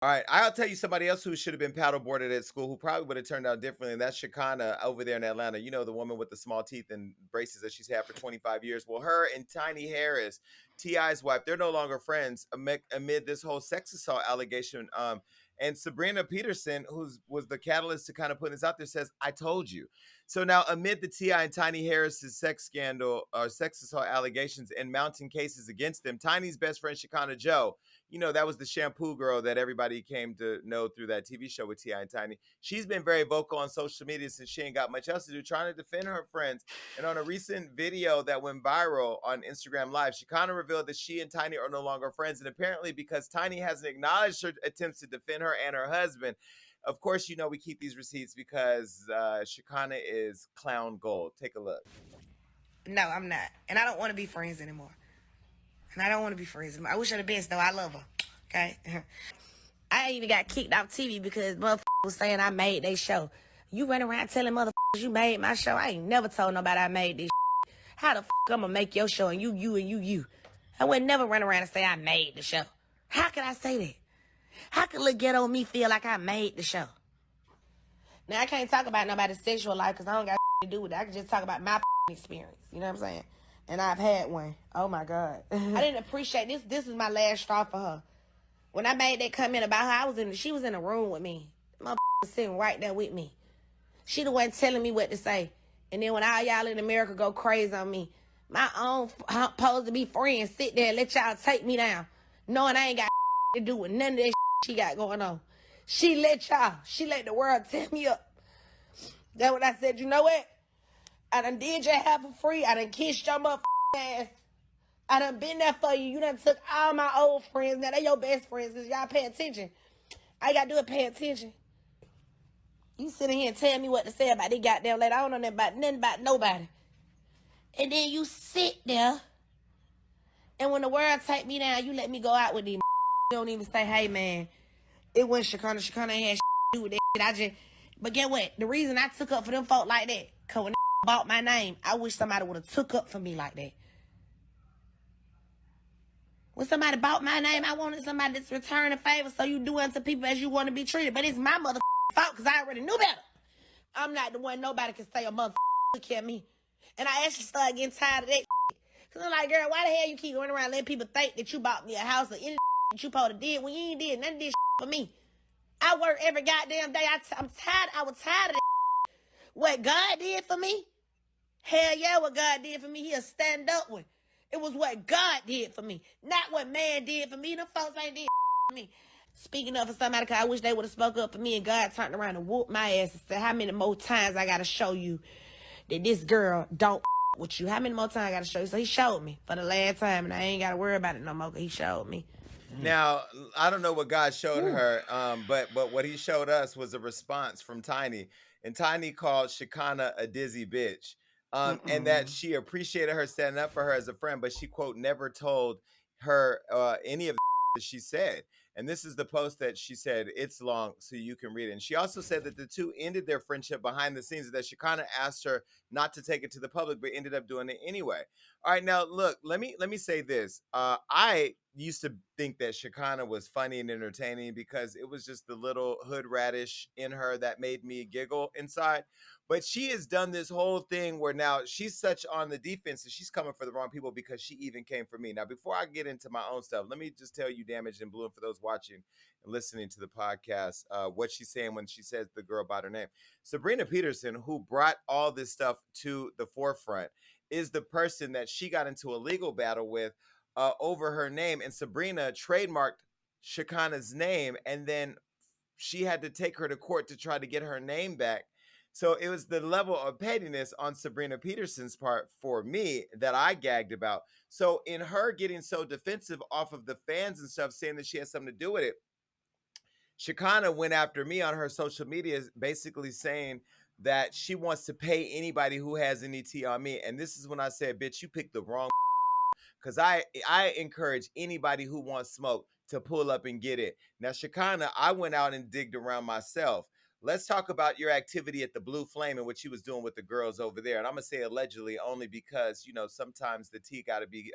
All right, I'll tell you somebody else who should have been paddleboarded at school who probably would have turned out differently, and that's Shekinah over there in Atlanta. You know, the woman with the small teeth and braces that she's had for 25 years. Well, her and Tiny Harris, T.I.'s wife, they're no longer friends amid this whole sex assault allegation. And Sabrina Peterson, was the catalyst to kind of put this out there, says, "I told you." So now, amid the T.I. and Tiny Harris's sex scandal or sex assault allegations and mounting cases against them, Tiny's best friend Shekinah Joe, you know, that was the shampoo girl that everybody came to know through that TV show with T.I. and Tiny. She's been very vocal on social media since she ain't got much else to do, trying to defend her friends. And on a recent video that went viral on Instagram Live, she kind of revealed that she and Tiny are no longer friends. And apparently, because Tiny hasn't acknowledged her attempts to defend her and her husband, of course, you know, we keep these receipts because Shekinah is clown gold. Take a look. No, I'm not. And I don't want to be friends anymore. And I don't want to be friends anymore. I wish her the best, though. I love her. Okay? I even got kicked off TV because motherfuckers was saying I made they show. You run around telling motherfuckers you made my show. I ain't never told nobody I made this shit. How the fuck I'm gonna make your show and you? I would never run around and say I made the show. How could I say that? How could Lil Ghetto me feel like I made the show? Now, I can't talk about nobody's sexual life because I don't got to do with it. I can just talk about my experience. You know what I'm saying? And I've had one. Oh, my God. I didn't appreciate this. This is my last straw for her. When I made that comment about her, she was in a room with me. My was sitting right there with me. She the one telling me what to say. And then when all y'all in America go crazy on me, my own supposed to be friends sit there and let y'all take me down, knowing I ain't got to do with none of that she got going on. She let the world tear me up. That's what I said. You know what? I done did your half for free. I done kissed your motherfucking ass. I done been there for you. You done took all my old friends. Now they your best friends because y'all pay attention. All you gotta do is pay attention. You sitting here and tell me what to say about this goddamn lady. I don't know nothing about nobody. And then you sit there, and when the world take me down, you let me go out with these. You don't even say, hey, man, it wasn't Shekinah. Shekinah ain't had to do with that. But get what? The reason I took up for them folk like that, because when bought my name, I wish somebody would have took up for me like that. When somebody bought my name, I wanted somebody to return a favor, so you do unto people as you want to be treated. But it's my motherfucking fault because I already knew better. I'm not the one nobody can say a motherfucker look at me. And I actually started getting tired of that because I'm like, girl, why the hell you keep going around letting people think that you bought me a house or any that you supposed to did when you ain't did none of this for me? I work every goddamn day. I'm tired. I was tired of that. What God did for me? Hell yeah, what God did for me, he'll stand up with. It was what God did for me, not what man did for me. Them folks ain't did for me. Speaking up for somebody, because I wish they would have spoke up for me, and God turned around and whooped my ass and said, how many more times I got to show you that this girl don't with you? How many more times I got to show you? So he showed me for the last time, and I ain't got to worry about it no more because he showed me. Now, I don't know what God showed her, but what he showed us was a response from Tiny. And Tiny called Shekinah a dizzy bitch. And that she appreciated her standing up for her as a friend, but she, quote, never told her any of the that she said. And this is the post that she said. It's long, so you can read it. And she also said that the two ended their friendship behind the scenes, that Shekinah asked her not to take it to the public, but ended up doing it anyway. All right, now look, let me say this. I used to think that Shekinah was funny and entertaining because it was just the little hood radish in her that made me giggle inside. But she has done this whole thing where now she's such on the defense and she's coming for the wrong people because she even came for me. Now, before I get into my own stuff, let me just tell you, Damaged and Blue, and for those watching and listening to the podcast, what she's saying when she says the girl by her name. Sabrina Peterson, who brought all this stuff to the forefront, is the person that she got into a legal battle with over her name. And Sabrina trademarked Shekinah's name, and then she had to take her to court to try to get her name back. So it was the level of pettiness on Sabrina Peterson's part for me that I gagged about. So in her getting so defensive off of the fans and stuff, saying that she has something to do with it, Shekinah went after me on her social media, basically saying that she wants to pay anybody who has any tea on me. And this is when I said, bitch, you picked the wrong, because I encourage anybody who wants smoke to pull up and get it. Now, Shekinah, I went out and digged around myself. let's talk about your activity at the Blue Flame and what you was doing with the girls over there. And I'm gonna say allegedly only because sometimes the tea got to be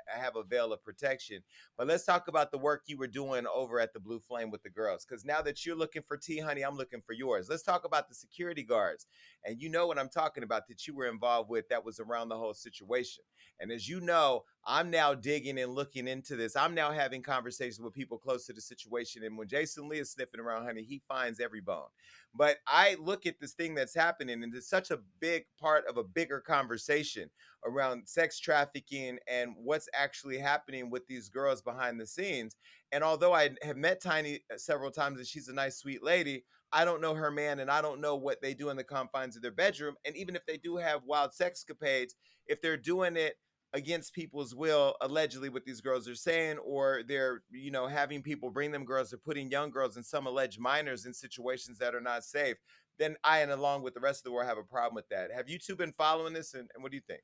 have a veil of protection. But let's talk about the work you were doing over at the Blue Flame with the girls, because now that you're looking for tea, honey, I'm looking for yours. Let's talk about the security guards, and you know what I'm talking about that you were involved with that was around the whole situation. And as you know, I'm now digging and looking into this. I'm now having conversations with people close to the situation. And when Jason Lee is sniffing around, honey, he finds every bone. But I look at this thing that's happening, and it's such a big part of a bigger conversation around sex trafficking and what's actually happening with these girls behind the scenes. And although I have met Tiny several times and she's a nice, sweet lady, I don't know her man and I don't know what they do in the confines of their bedroom. And even if they do have wild sexcapades, if they're doing it against people's will, allegedly, what these girls are saying, or they're having people bring them girls or putting young girls and some alleged minors in situations that are not safe, then I, and along with the rest of the world, have a problem with that. Have you two been following this, and what do you think?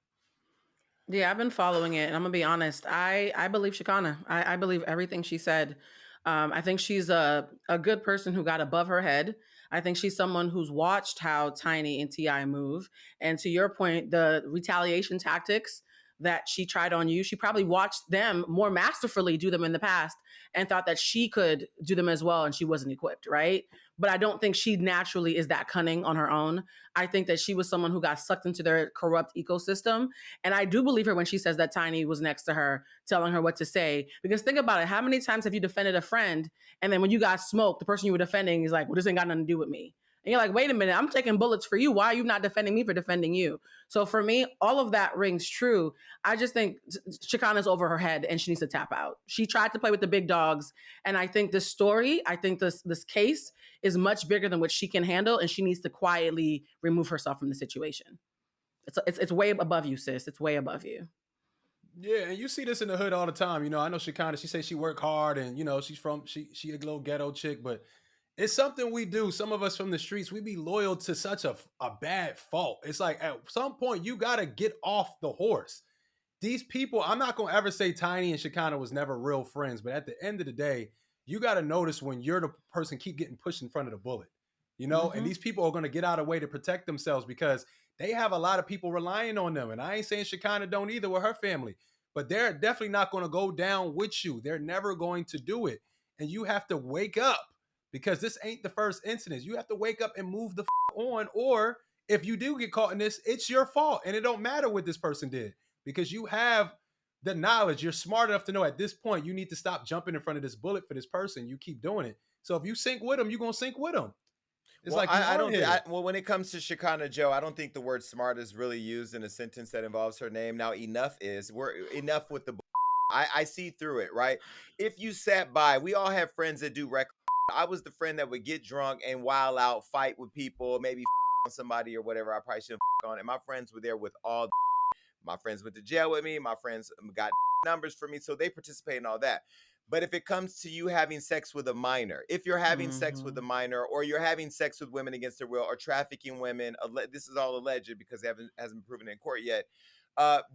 Yeah, I've been following it, and I'm gonna be honest. I believe Shekinah. I believe everything she said. I think she's a good person who got above her head. I think she's someone who's watched how Tiny and Ti move. And to your point, the retaliation tactics that she tried on you, she probably watched them more masterfully do them in the past and thought that she could do them as well, and she wasn't equipped, right? But I don't think she naturally is that cunning on her own. I think that she was someone who got sucked into their corrupt ecosystem, and I do believe her when she says that Tiny was next to her telling her what to say. Because think about it. How many times have you defended a friend, and then when you got smoked, the person you were defending is like, well, this ain't got nothing to do with me. And you're like, wait a minute, I'm taking bullets for you. Why are you not defending me for defending you? So for me, all of that rings true. I just think Shekinah's over her head and she needs to tap out. She tried to play with the big dogs. And I think this story, I think this case is much bigger than what she can handle. And she needs to quietly remove herself from the situation. It's way above you, sis. It's way above you. Yeah, and you see this in the hood all the time. I know Shekinah. She says she work hard, and she a little ghetto chick, but it's something we do. Some of us from the streets, we be loyal to such a bad fault. It's like at some point you gotta get off the horse. These people, I'm not gonna ever say Tiny and Shekinah was never real friends, but at the end of the day, you gotta notice when you're the person keep getting pushed in front of the bullet. And these people are gonna get out of the way to protect themselves because they have a lot of people relying on them. And I ain't saying Shekinah don't either with her family, but they're definitely not gonna go down with you. They're never going to do it. And you have to wake up because this ain't the first incident. You have to wake up and move the on, or if you do get caught in this, it's your fault. And it don't matter what this person did because you have the knowledge. You're smart enough to know at this point you need to stop jumping in front of this bullet for this person. You keep doing it. So if you sync with them, you're going to sync with them. It's Well, like you I on don't think. here. Well, when it comes to Shekinah Joe, I don't think the word "smart" is really used in a sentence that involves her name. Now, enough is. We're enough with the. I see through it, right? If you sat by, we all have friends that do rec. I was the friend that would get drunk and wild out, fight with people, maybe on somebody or whatever. I probably shouldn't on it. My friends were there with all. My friends went to jail with me. My friends got numbers for me, so they participate in all that. But if it comes to you having sex with a minor, if you're having sex with a Mm-hmm. minor, or you're having sex with women against their will, or trafficking women, this is all alleged because it hasn't been proven in court yet.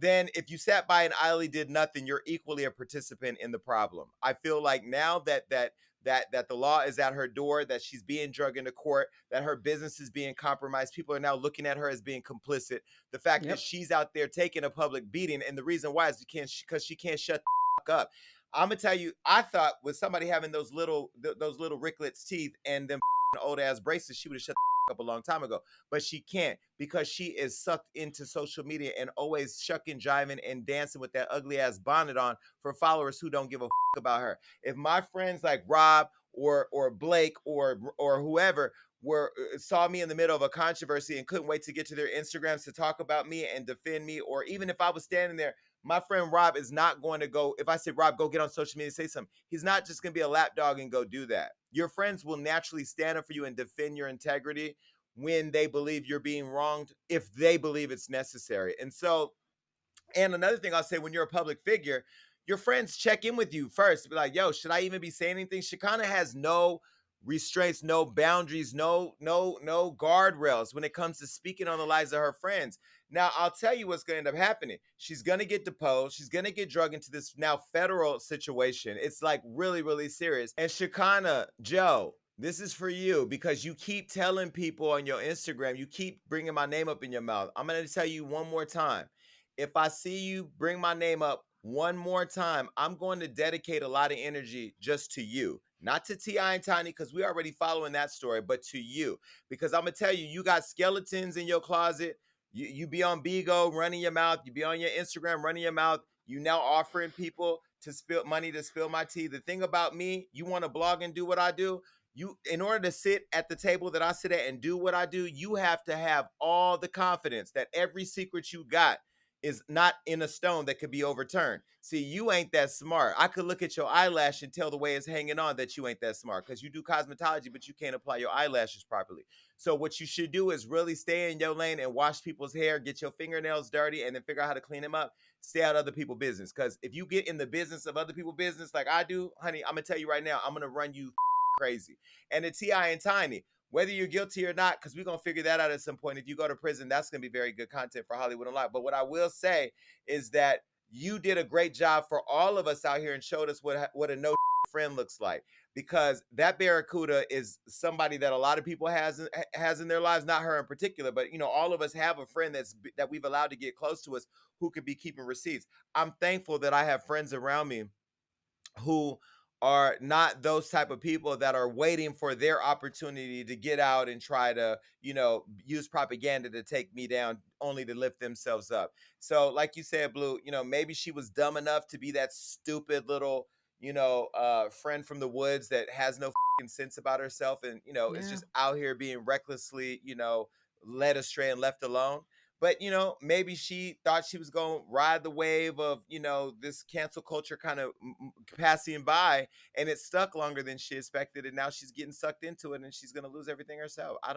Then if you sat by and idly did nothing, you're equally a participant in the problem. I feel like now that the law is at her door, that she's being drugged into court, that her business is being compromised. People are now looking at her as being complicit. The fact that Yep. she's out there taking a public beating, and the reason why is because she can't shut the fuck up. I'm gonna tell you, I thought with somebody having those little Ricklets teeth and them old ass braces, she would have shut the up a long time ago. But she can't because she is sucked into social media and always shucking, jiving, and dancing with that ugly ass bonnet on for followers who don't give a about her. If my friends like Rob or Blake or whoever were saw me in the middle of a controversy and couldn't wait to get to their Instagrams to talk about me and defend me, or even if I was standing there, my friend Rob is not going to go. If I say, Rob, go get on social media and say something, he's not just going to be a lapdog and go do that. Your friends will naturally stand up for you and defend your integrity when they believe you're being wronged, if they believe it's necessary. And so, and another thing I'll say, when you're a public figure, your friends check in with you first. Be like, yo, should I even be saying anything? Shekinah has no restraints, no boundaries, no guardrails when it comes to speaking on the lives of her friends. Now, I'll tell you what's going to end up happening. She's going to get deposed. She's going to get drugged into this now federal situation. It's like really, really serious. And Shekinah, Joe, This is for you because you keep telling people on your Instagram, you keep bringing my name up in your mouth. I'm going to tell you one more time. If I see you bring my name up one more time, I'm going to dedicate a lot of energy just to you. Not to T.I. and Tiny, because we're already following that story, but to you. Because I'm going to tell you, you got skeletons in your closet. You be on Bigo running your mouth. You be on your Instagram running your mouth. You now offering people to spill money to spill my tea. The thing about me, you want to blog and do what I do, you, in order to sit at the table that I sit at and do what I do, you have to have all the confidence that every secret you got is not in a stone that could be overturned. See, you ain't that smart. I could look at your eyelash and tell the way it's hanging on that you ain't that smart because you do cosmetology, but you can't apply your eyelashes properly. So what you should do is really stay in your lane and wash people's hair, get your fingernails dirty, and then figure out how to clean them up. Stay out of other people's business. Because if you get in the business of other people's business like I do, honey, I'm gonna tell you right now, I'm gonna run you crazy. And the T.I. and Tiny, whether you're guilty or not, because we're going to figure that out at some point. If you go to prison, that's going to be very good content for Hollywood Unlocked. But what I will say is that you did a great job for all of us out here and showed us what a no friend looks like. Because that Barracuda is somebody that a lot of people has in their lives, not her in particular, but you know, all of us have a friend that we've allowed to get close to us who could be keeping receipts. I'm thankful that I have friends around me who are not those type of people that are waiting for their opportunity to get out and try to, you know, use propaganda to take me down only to lift themselves up. So like you said, Blue, you know, maybe she was dumb enough to be that stupid little, you know, friend from the woods that has no sense about herself and, you know, is Yeah. just out here being recklessly, you know, led astray and left alone. But you know, maybe she thought she was going to ride the wave of, you know, this cancel culture kind of passing by, and it stuck longer than she expected, and now she's getting sucked into it and she's going to lose everything herself. I